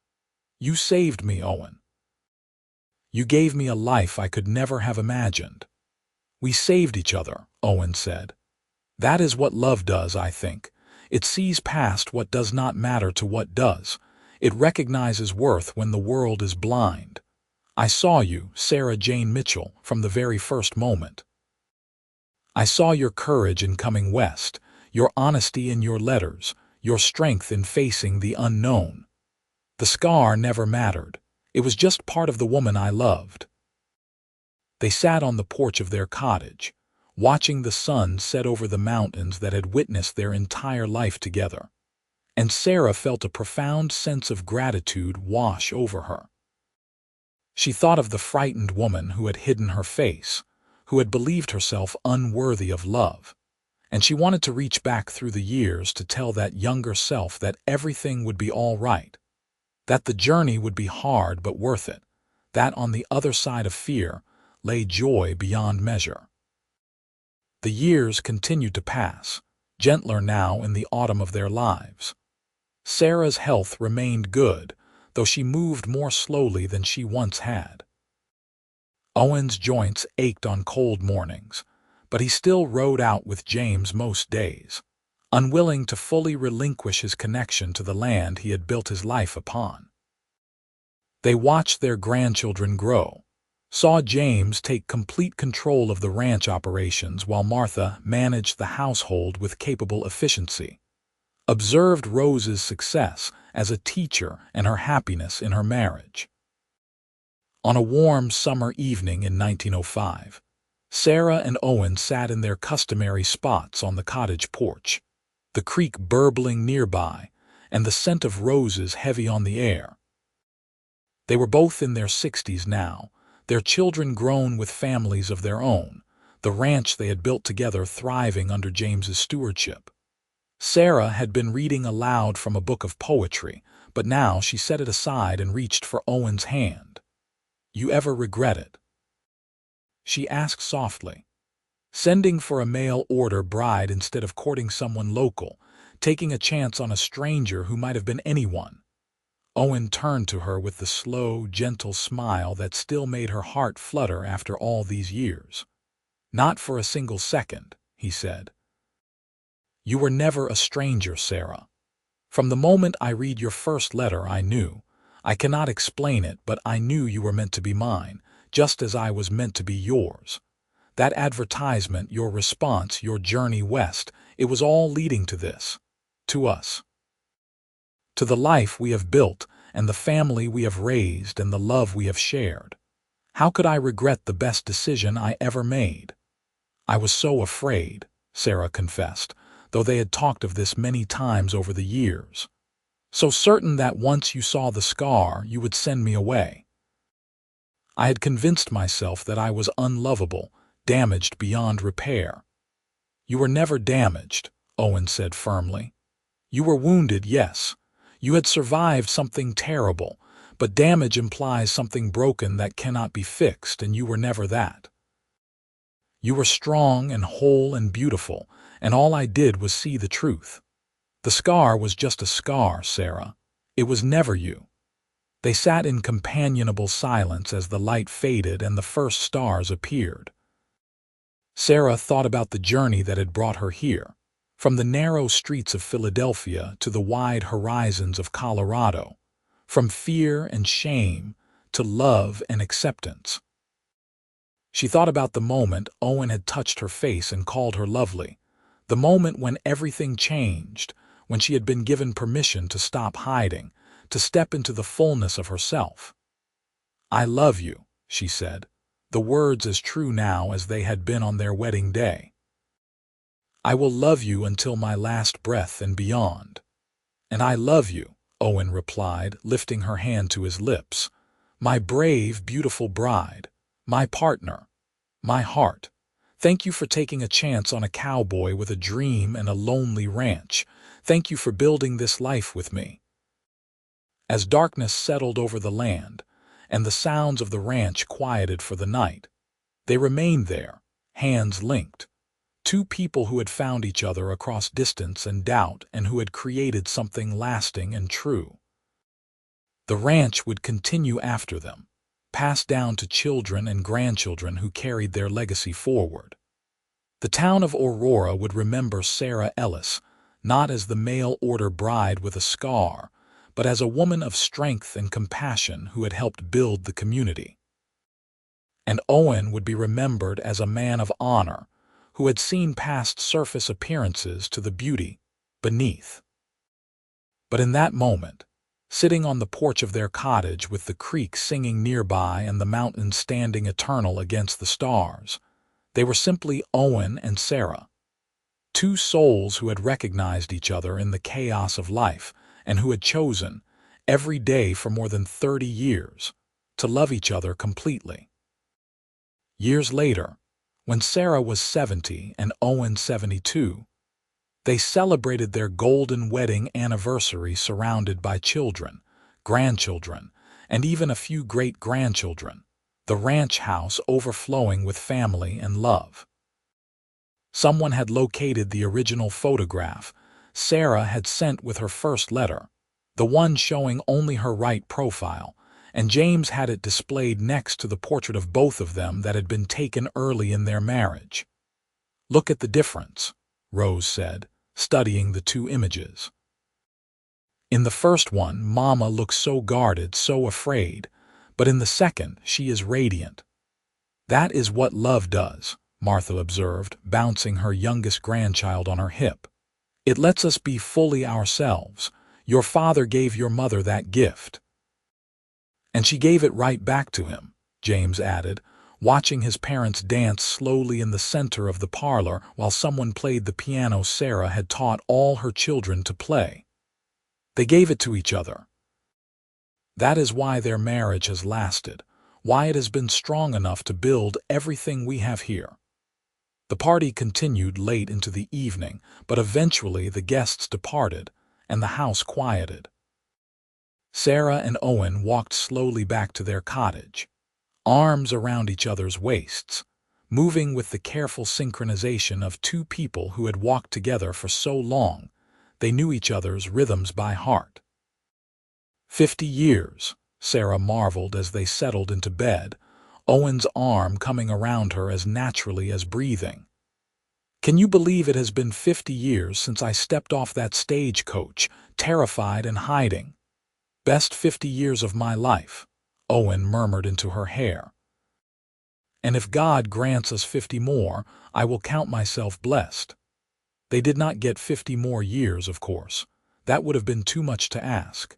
"You saved me, Owen. You gave me a life I could never have imagined." "We saved each other," Owen said. "That is what love does, I think. It sees past what does not matter to what does. It recognizes worth when the world is blind. I saw you, Sarah Jane Mitchell, from the very first moment. I saw your courage in coming west, your honesty in your letters, your strength in facing the unknown. The scar never mattered. It was just part of the woman I loved." They sat on the porch of their cottage, watching the sun set over the mountains that had witnessed their entire life together, and Sarah felt a profound sense of gratitude wash over her. She thought of the frightened woman who had hidden her face, who had believed herself unworthy of love, and she wanted to reach back through the years to tell that younger self that everything would be all right, that the journey would be hard but worth it, that on the other side of fear lay joy beyond measure. The years continued to pass, gentler now in the autumn of their lives. Sarah's health remained good, though she moved more slowly than she once had. Owen's joints ached on cold mornings, but he still rode out with James most days, unwilling to fully relinquish his connection to the land he had built his life upon. They watched their grandchildren grow, saw James take complete control of the ranch operations while Martha managed the household with capable efficiency, observed Rose's success as a teacher and her happiness in her marriage. On a warm summer evening in 1905, Sarah and Owen sat in their customary spots on the cottage porch, the creek burbling nearby and the scent of roses heavy on the air. They were both in their 60s now, their children grown with families of their own, the ranch they had built together thriving under James's stewardship. Sarah had been reading aloud from a book of poetry, but now she set it aside and reached for Owen's hand. "You ever regret it?" she asked softly. "Sending for a mail-order bride instead of courting someone local, taking a chance on a stranger who might have been anyone?" Owen turned to her with the slow, gentle smile that still made her heart flutter after all these years. "Not for a single second," he said. "You were never a stranger, Sarah. From the moment I read your first letter I knew. I cannot explain it, but I knew you were meant to be mine, just as I was meant to be yours. That advertisement, your response, your journey west, it was all leading to this, to us. To the life we have built, and the family we have raised, and the love we have shared. How could I regret the best decision I ever made?" "I was so afraid," Sarah confessed, though they had talked of this many times over the years. "So certain that once you saw the scar, you would send me away. I had convinced myself that I was unlovable, damaged beyond repair. You were never damaged, Owen said firmly. You were wounded, yes. You had survived something terrible, but damage implies something broken that cannot be fixed, and you were never that. You were strong and whole and beautiful, and all I did was see the truth. The scar was just a scar, Sarah. It was never you. They sat in companionable silence as the light faded and the first stars appeared. Sarah thought about the journey that had brought her here, from the narrow streets of Philadelphia to the wide horizons of Colorado, from fear and shame to love and acceptance. She thought about the moment Owen had touched her face and called her lovely, the moment when everything changed, when she had been given permission to stop hiding, to step into the fullness of herself. "I love you," she said, the words as true now as they had been on their wedding day. "I will love you until my last breath and beyond." "And I love you," Owen replied, lifting her hand to his lips. "My brave, beautiful bride, my partner, my heart. Thank you for taking a chance on a cowboy with a dream and a lonely ranch. Thank you for building this life with me." As darkness settled over the land, and the sounds of the ranch quieted for the night, they remained there, hands linked. Two people who had found each other across distance and doubt and who had created something lasting and true. The ranch would continue after them, passed down to children and grandchildren who carried their legacy forward. The town of Aurora would remember Sarah Ellis, not as the mail-order bride with a scar, but as a woman of strength and compassion who had helped build the community. And Owen would be remembered as a man of honor, who had seen past surface appearances to the beauty beneath. But in that moment, sitting on the porch of their cottage with the creek singing nearby and the mountains standing eternal against the stars, they were simply Owen and Sarah, two souls who had recognized each other in the chaos of life and who had chosen, every day for more than 30 years, to love each other completely. Years later, when Sarah was 70 and Owen 72, they celebrated their golden wedding anniversary surrounded by children, grandchildren, and even a few great-grandchildren, the ranch house overflowing with family and love. Someone had located the original photograph Sarah had sent with her first letter, the one showing only her right profile, and James had it displayed next to the portrait of both of them that had been taken early in their marriage. "Look at the difference," Rose said, studying the two images. "In the first one, Mama looks so guarded, so afraid, but in the second, she is radiant." "That is what love does," Martha observed, bouncing her youngest grandchild on her hip. "It lets us be fully ourselves. Your father gave your mother that gift." "And she gave it right back to him," James added, watching his parents dance slowly in the center of the parlor while someone played the piano Sarah had taught all her children to play. "They gave it to each other. That is why their marriage has lasted, why it has been strong enough to build everything we have here." The party continued late into the evening, but eventually the guests departed, and the house quieted. Sarah and Owen walked slowly back to their cottage, arms around each other's waists, moving with the careful synchronization of two people who had walked together for so long they knew each other's rhythms by heart. 50 years, Sarah marveled as they settled into bed, Owen's arm coming around her as naturally as breathing. "Can you believe it has been 50 years since I stepped off that stagecoach, terrified and hiding? Best 50 years of my life," Owen murmured into her hair. "And if God grants us 50 more, I will count myself blessed." They did not get 50 more years, of course. That would have been too much to ask.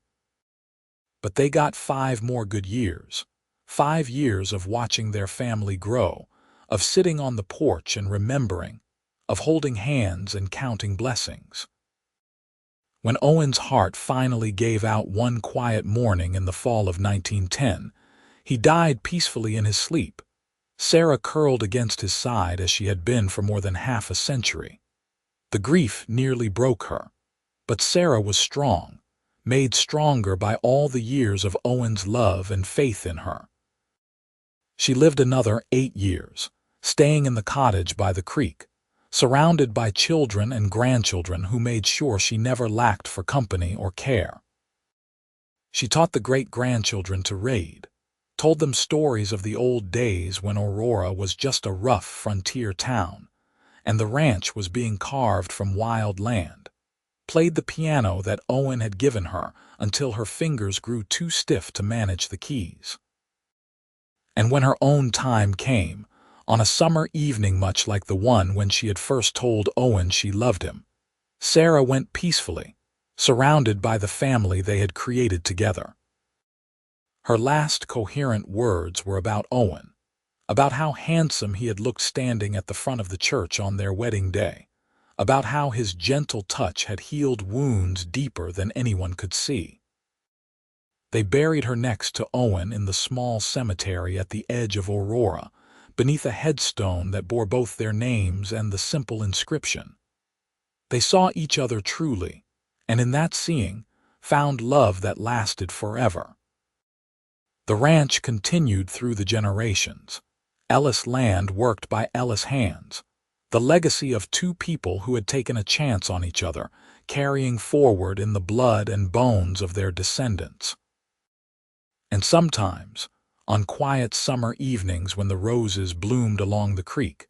But they got 5 more good years. 5 years of watching their family grow, of sitting on the porch and remembering, of holding hands and counting blessings. When Owen's heart finally gave out one quiet morning in the fall of 1910, he died peacefully in his sleep, Sarah curled against his side as she had been for more than half a century. The grief nearly broke her, but Sarah was strong, made stronger by all the years of Owen's love and faith in her. She lived another 8 years, staying in the cottage by the creek, surrounded by children and grandchildren who made sure she never lacked for company or care. She taught the great-grandchildren to read, told them stories of the old days when Aurora was just a rough frontier town, and the ranch was being carved from wild land, played the piano that Owen had given her until her fingers grew too stiff to manage the keys. And when her own time came, on a summer evening much like the one when she had first told Owen she loved him, Sarah went peacefully, surrounded by the family they had created together. Her last coherent words were about Owen, about how handsome he had looked standing at the front of the church on their wedding day, about how his gentle touch had healed wounds deeper than anyone could see. They buried her next to Owen in the small cemetery at the edge of Aurora, beneath a headstone that bore both their names and the simple inscription. They saw each other truly, and in that seeing, found love that lasted forever. The ranch continued through the generations. Ellis land worked by Ellis hands, the legacy of two people who had taken a chance on each other, carrying forward in the blood and bones of their descendants. And sometimes, on quiet summer evenings when the roses bloomed along the creek,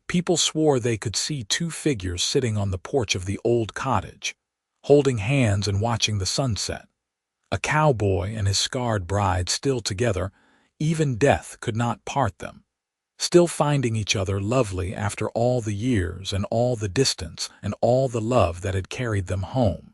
people swore they could see two figures sitting on the porch of the old cottage, holding hands and watching the sunset. A cowboy and his scarred bride still together, even death could not part them, still finding each other lovely after all the years and all the distance and all the love that had carried them home.